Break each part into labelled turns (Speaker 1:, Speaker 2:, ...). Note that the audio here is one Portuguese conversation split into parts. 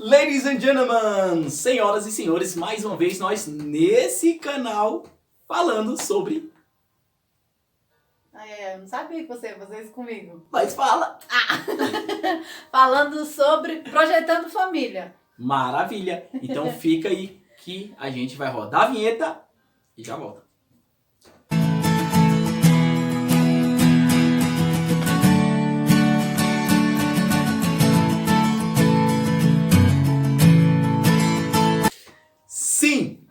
Speaker 1: Ladies and gentlemen, senhoras e senhores, mais uma vez nós nesse canal falando sobre...
Speaker 2: Eu não sabia que você ia fazer isso comigo.
Speaker 1: Mas fala!
Speaker 2: Falando sobre projetando família.
Speaker 1: Maravilha! Então fica aí que a gente vai rodar a vinheta e já volta. Sim,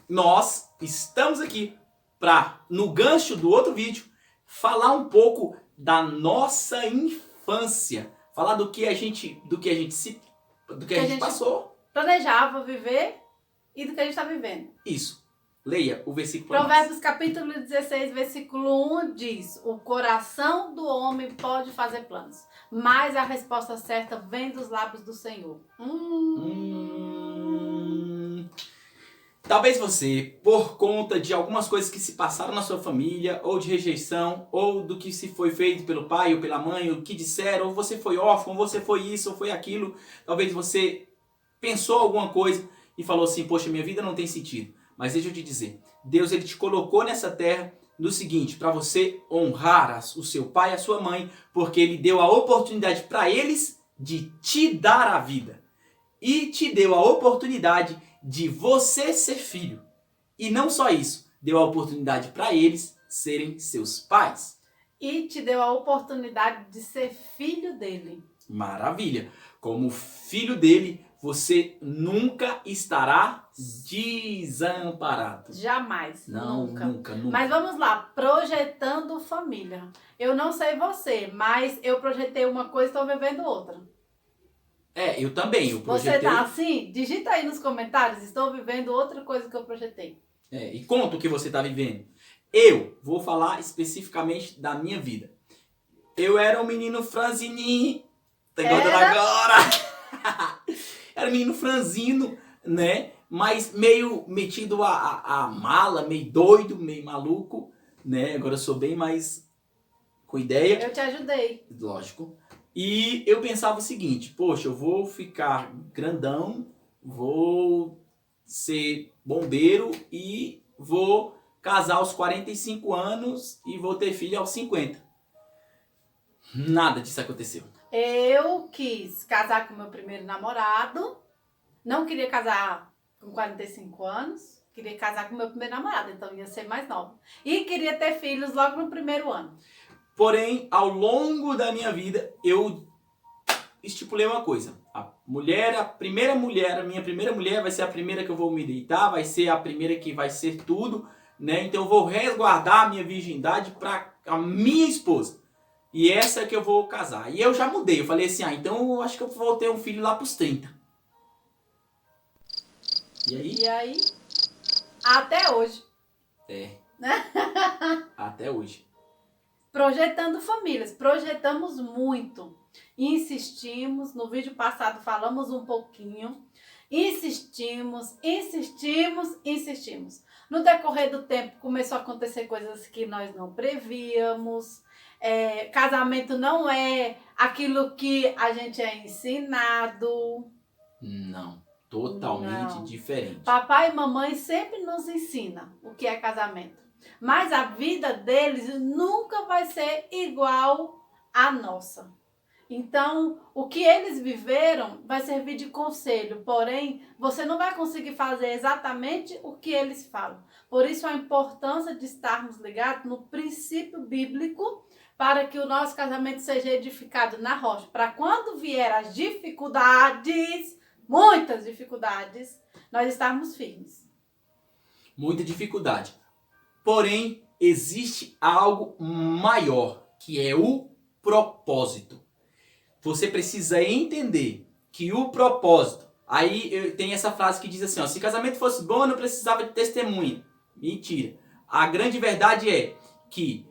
Speaker 1: nós estamos aqui para, no gancho do outro vídeo, falar um pouco da nossa infância, falar do que a gente passou.
Speaker 2: Planejava viver e do que a gente está vivendo.
Speaker 1: Isso. Leia o versículo.
Speaker 2: Provérbios capítulo 16, versículo 1 diz: o coração do homem pode fazer planos, mas a resposta certa vem dos lábios do Senhor.
Speaker 1: Talvez você, por conta de algumas coisas que se passaram na sua família, ou de rejeição, ou do que se foi feito pelo pai ou pela mãe, ou o que disseram, ou você foi órfão, ou você foi isso, ou foi aquilo, talvez você pensou alguma coisa e falou assim: poxa, minha vida não tem sentido. Mas deixa eu te dizer, Deus ele te colocou nessa terra no seguinte, para você honrar o seu pai e a sua mãe, porque ele deu a oportunidade para eles de te dar a vida. E te deu a oportunidade de você ser filho. E não só isso, deu a oportunidade para eles serem seus pais.
Speaker 2: E te deu a oportunidade de ser filho dele.
Speaker 1: Maravilha! Como filho dele, você nunca estará desamparado.
Speaker 2: Jamais.
Speaker 1: Não, nunca.
Speaker 2: Mas vamos lá, projetando família. Eu não sei você, mas eu projetei uma coisa e estou vivendo outra.
Speaker 1: Eu também. Eu projetei...
Speaker 2: Você tá assim? Digita aí nos comentários, estou vivendo outra coisa que eu projetei.
Speaker 1: E conta o que você está vivendo. Eu vou falar especificamente da minha vida. Eu era um menino franzininho. Agora! Era um menino franzino, né? Mas meio metido a mala, meio doido, meio maluco, né? Agora eu sou bem mais com ideia.
Speaker 2: Eu te ajudei.
Speaker 1: Lógico. E eu pensava o seguinte: poxa, eu vou ficar grandão, vou ser bombeiro e vou casar aos 45 anos e vou ter filho aos 50. Nada disso aconteceu.
Speaker 2: Eu quis casar com meu primeiro namorado. Não queria casar com 45 anos. Queria casar com meu primeiro namorado, então ia ser mais nova. E queria ter filhos logo no primeiro ano.
Speaker 1: Porém, ao longo da minha vida, eu estipulei uma coisa. A minha primeira mulher vai ser a primeira que eu vou me deitar, vai ser a primeira que vai ser tudo, né? Então eu vou resguardar a minha virgindade para a minha esposa. E essa é que eu vou casar. E eu já mudei, eu falei assim: então eu acho que eu vou ter um filho lá pros 30.
Speaker 2: E aí? Até hoje.
Speaker 1: Até hoje.
Speaker 2: Projetando famílias. Projetamos muito. Insistimos. No vídeo passado falamos um pouquinho. Insistimos. No decorrer do tempo começou a acontecer coisas que nós não prevíamos. Casamento não é aquilo que a gente é ensinado.
Speaker 1: Não, totalmente diferente.
Speaker 2: Papai e mamãe sempre nos ensinam o que é casamento. Mas a vida deles nunca vai ser igual à nossa. Então, o que eles viveram vai servir de conselho, porém, você não vai conseguir fazer exatamente o que eles falam. Por isso, a importância de estarmos ligados no princípio bíblico para que o nosso casamento seja edificado na rocha. Para quando vier as dificuldades, muitas dificuldades, nós estarmos firmes.
Speaker 1: Muita dificuldade. Porém, existe algo maior, que é o propósito. Você precisa entender que o propósito... Aí tem essa frase que diz assim, ó: se casamento fosse bom, eu não precisava de testemunha. Mentira. A grande verdade é que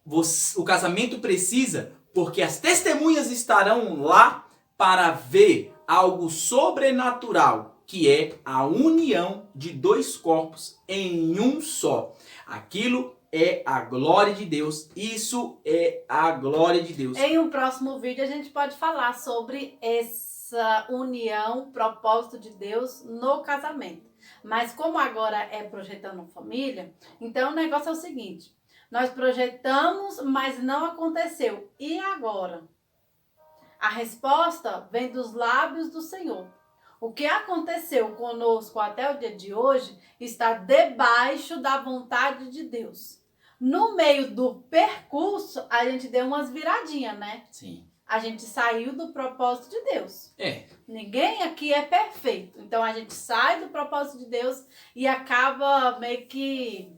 Speaker 1: o casamento precisa, porque as testemunhas estarão lá para ver algo sobrenatural, que é a união de dois corpos em um só. Aquilo é a glória de Deus. Isso é a glória de Deus.
Speaker 2: Em um próximo vídeo a gente pode falar sobre essa união, propósito de Deus no casamento. Mas como agora é projetando família, então o negócio é o seguinte: nós projetamos, mas não aconteceu. E agora? A resposta vem dos lábios do Senhor. O que aconteceu conosco até o dia de hoje está debaixo da vontade de Deus. No meio do percurso, a gente deu umas viradinhas, né?
Speaker 1: Sim.
Speaker 2: A gente saiu do propósito de Deus.
Speaker 1: É.
Speaker 2: Ninguém aqui é perfeito. Então a gente sai do propósito de Deus e acaba meio que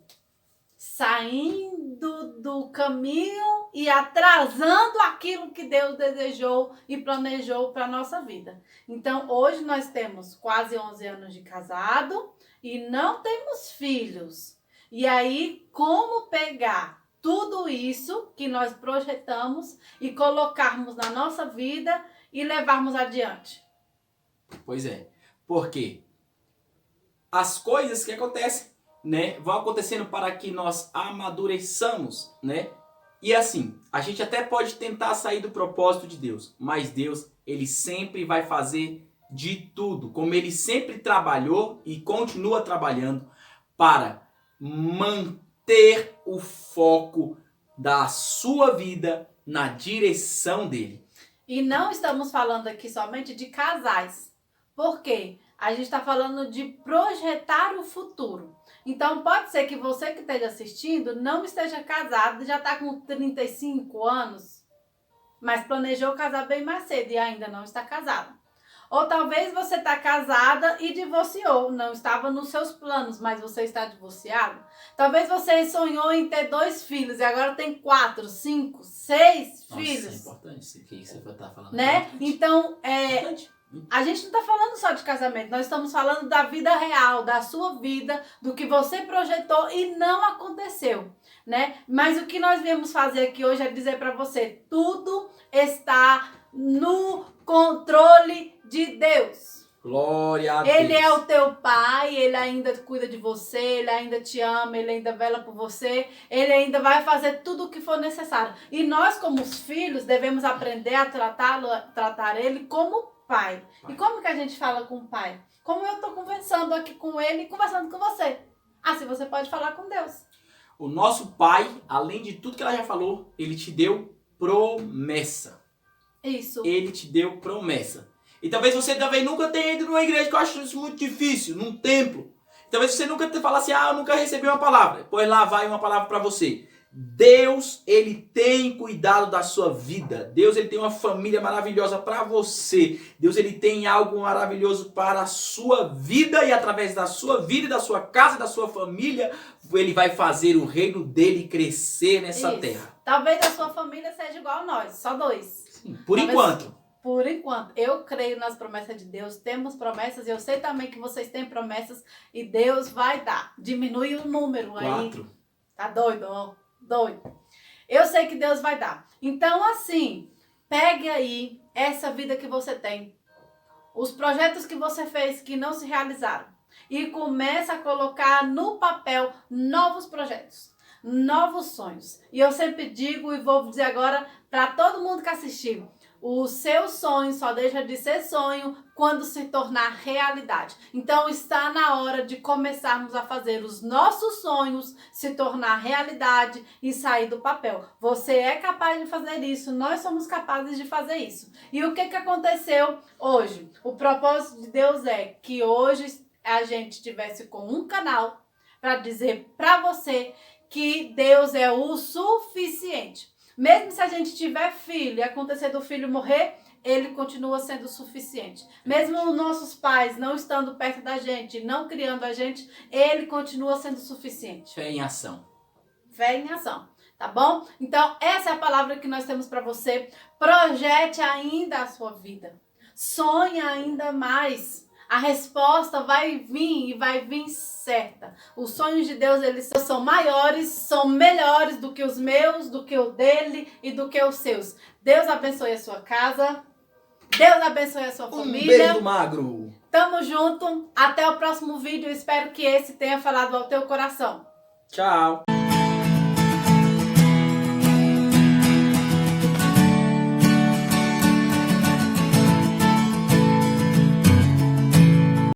Speaker 2: saindo do caminho e atrasando aquilo que Deus desejou e planejou para a nossa vida. Então, hoje nós temos quase 11 anos de casado e não temos filhos. E aí, como pegar tudo isso que nós projetamos e colocarmos na nossa vida e levarmos adiante?
Speaker 1: Pois é. Por quê? As coisas que acontecem, né, vão acontecendo para que nós amadureçamos, né? E assim, a gente até pode tentar sair do propósito de Deus, mas Deus, ele sempre vai fazer de tudo, como ele sempre trabalhou e continua trabalhando para manter o foco da sua vida na direção dele.
Speaker 2: E não estamos falando aqui somente de casais. Por quê? A gente está falando de projetar o futuro. Então, pode ser que você que esteja assistindo não esteja casado, já está com 35 anos, mas planejou casar bem mais cedo e ainda não está casado. Ou talvez você está casada e divorciou, não estava nos seus planos, mas você está divorciado. Talvez você sonhou em ter 2 filhos e agora tem 4, 5, 6 filhos.
Speaker 1: Nossa, é importante isso que você está falando.
Speaker 2: Né? Então,
Speaker 1: Importante.
Speaker 2: a gente não está falando só de casamento, nós estamos falando da vida real, da sua vida, do que você projetou e não aconteceu, né? Mas o que nós viemos fazer aqui hoje é dizer para você, tudo está no controle de Deus.
Speaker 1: Glória a Deus.
Speaker 2: Ele é o teu pai, ele ainda cuida de você, ele ainda te ama, ele ainda vela por você, ele ainda vai fazer tudo o que for necessário. E nós, como os filhos, devemos aprender a tratar ele como pai. E como que a gente fala com o pai? Como eu estou conversando aqui com ele e conversando com você. Assim você pode falar com Deus.
Speaker 1: O nosso pai, além de tudo que ela já falou, ele te deu promessa.
Speaker 2: Isso.
Speaker 1: Ele te deu promessa. E talvez você também nunca tenha ido numa igreja, que eu acho isso muito difícil, num templo. Talvez você nunca tenha falado assim, eu nunca recebi uma palavra. Pois lá vai uma palavra para você. Deus, ele tem cuidado da sua vida. Deus, ele tem uma família maravilhosa para você. Deus, ele tem algo maravilhoso para a sua vida. E através da sua vida, da sua casa, da sua família, ele vai fazer o reino dele crescer nessa terra.
Speaker 2: Talvez a sua família seja igual a nós, só 2.
Speaker 1: Sim, por enquanto.
Speaker 2: Por enquanto, eu creio nas promessas de Deus, temos promessas, e eu sei também que vocês têm promessas e Deus vai dar. Diminui o número aí.
Speaker 1: 4.
Speaker 2: Tá doido, ó? Doido. Eu sei que Deus vai dar. Então, assim, pegue aí essa vida que você tem, os projetos que você fez que não se realizaram, e comece a colocar no papel novos projetos, novos sonhos. E eu sempre digo e vou dizer agora para todo mundo que assistiu, o seu sonho só deixa de ser sonho quando se tornar realidade. Então está na hora de começarmos a fazer os nossos sonhos se tornar realidade e sair do papel. Você é capaz de fazer isso, nós somos capazes de fazer isso. E o que aconteceu hoje? O propósito de Deus é que hoje a gente estivesse com um canal para dizer para você que Deus é o suficiente. Mesmo se a gente tiver filho e acontecer do filho morrer, ele continua sendo suficiente. Mesmo os nossos pais não estando perto da gente, não criando a gente, ele continua sendo suficiente.
Speaker 1: Fé em ação.
Speaker 2: Fé em ação, tá bom? Então, essa é a palavra que nós temos para você. Projete ainda a sua vida. Sonhe ainda mais. A resposta vai vir e vai vir certa. Os sonhos de Deus, eles são maiores, são melhores do que os meus, do que o dele e do que os seus. Deus abençoe a sua casa. Deus abençoe a sua família.
Speaker 1: Beijo magro.
Speaker 2: Tamo junto. Até o próximo vídeo. Espero que esse tenha falado ao teu coração.
Speaker 1: Tchau.